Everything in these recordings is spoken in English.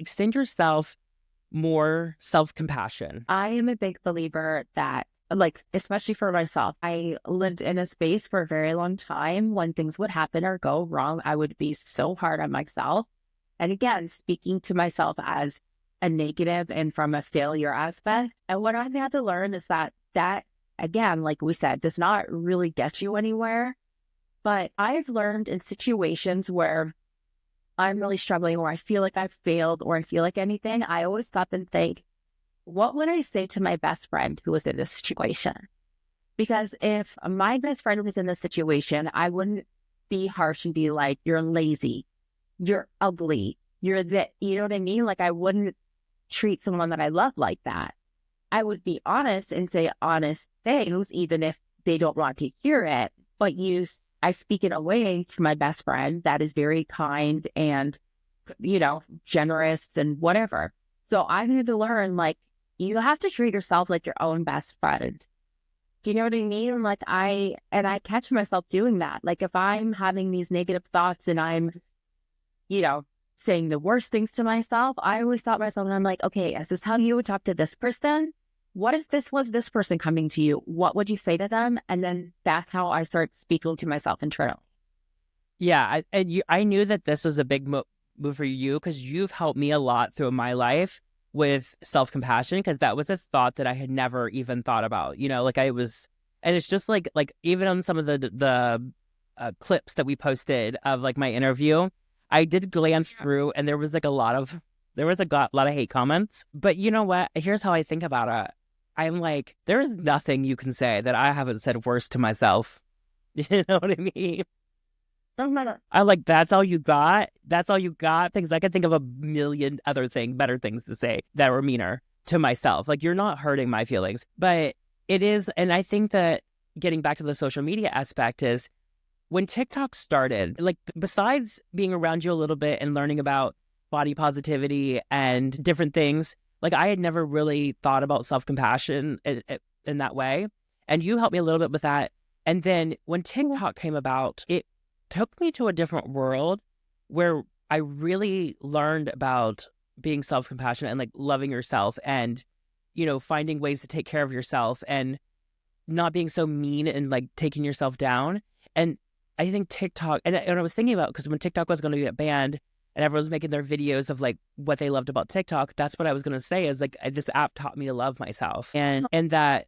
extend yourself more self-compassion. I am a big believer that, like, especially for myself, I lived in a space for a very long time. When things would happen or go wrong, I would be so hard on myself. And again, speaking to myself as a negative and from a failure aspect. And what I've had to learn is that, again, like we said, does not really get you anywhere. But I've learned in situations where I'm really struggling or I feel like I've failed or I feel like anything, I always stop and think, what would I say to my best friend who was in this situation? Because if my best friend was in this situation, I wouldn't be harsh and be like, you're lazy, you're ugly, you're that, you know what I mean? Like, I wouldn't treat someone that I love like that. I would be honest and say honest things, even if they don't want to hear it, but I speak in a way to my best friend that is very kind and, generous and whatever. So I had to learn, like, you have to treat yourself like your own best friend. Do you know what I mean? Like, I catch myself doing that. Like, if I'm having these negative thoughts and I'm, saying the worst things to myself, I always stop myself and I'm like, okay, is this how you would talk to this person? What if this was this person coming to you? What would you say to them? And then that's how I start speaking to myself internally. Yeah, I knew that this was a big move for you because you've helped me a lot through my life with self-compassion, because that was a thought that I had never even thought about. Like and it's just like even on some of the clips that we posted of like my interview, I did glance through, and there was a lot of hate comments. But you know what? Here's how I think about it. I'm like, there is nothing you can say that I haven't said worse to myself. You know what I mean? I'm like, that's all you got? That's all you got? Because I could think of a million other better things to say that were meaner to myself. Like, you're not hurting my feelings. But it is, and I think that getting back to the social media aspect is, when TikTok started, like, besides being around you a little bit and learning about body positivity and different things, like, I had never really thought about self-compassion in that way. And you helped me a little bit with that. And then when TikTok came about, it took me to a different world where I really learned about being self-compassionate and like loving yourself and, finding ways to take care of yourself and not being so mean and like taking yourself down. And I think TikTok, and I was thinking about, because when TikTok was going to get banned and everyone was making their videos of like what they loved about TikTok, that's what I was going to say is like, this app taught me to love myself, and that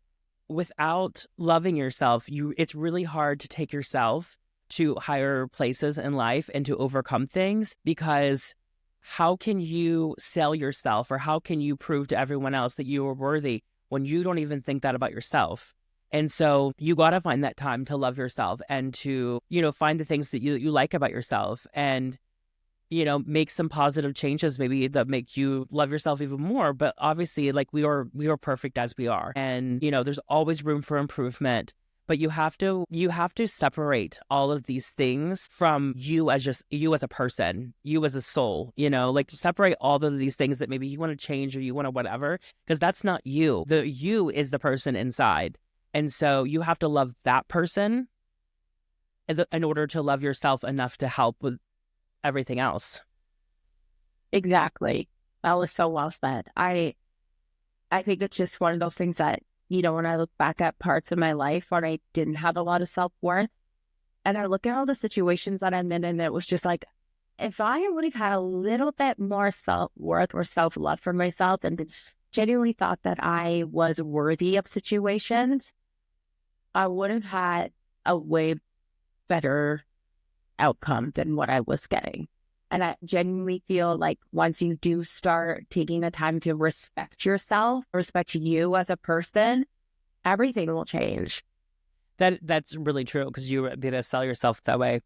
without loving yourself, it's really hard to take yourself to higher places in life and to overcome things, because how can you sell yourself, or how can you prove to everyone else that you are worthy when you don't even think that about yourself? And so you got to find that time to love yourself and to, find the things that you like about yourself and, make some positive changes maybe that make you love yourself even more. But obviously, like, we are perfect as we are. And, there's always room for improvement. But you have to separate all of these things from you as a person, you as a soul, like, to separate all of these things that maybe you want to change or you want to whatever, because that's not you. The you is the person inside. And so you have to love that person in order to love yourself enough to help with everything else. Exactly. That was so well said. I think it's just one of those things that, when I look back at parts of my life when I didn't have a lot of self-worth, and I look at all the situations that I'm in, and it was just like, if I would have had a little bit more self-worth or self-love for myself and genuinely thought that I was worthy of situations, I would have had a way better outcome than what I was getting. And I genuinely feel like once you do start taking the time to respect yourself, respect you as a person, everything will change. That's really true, because you did sell yourself that way.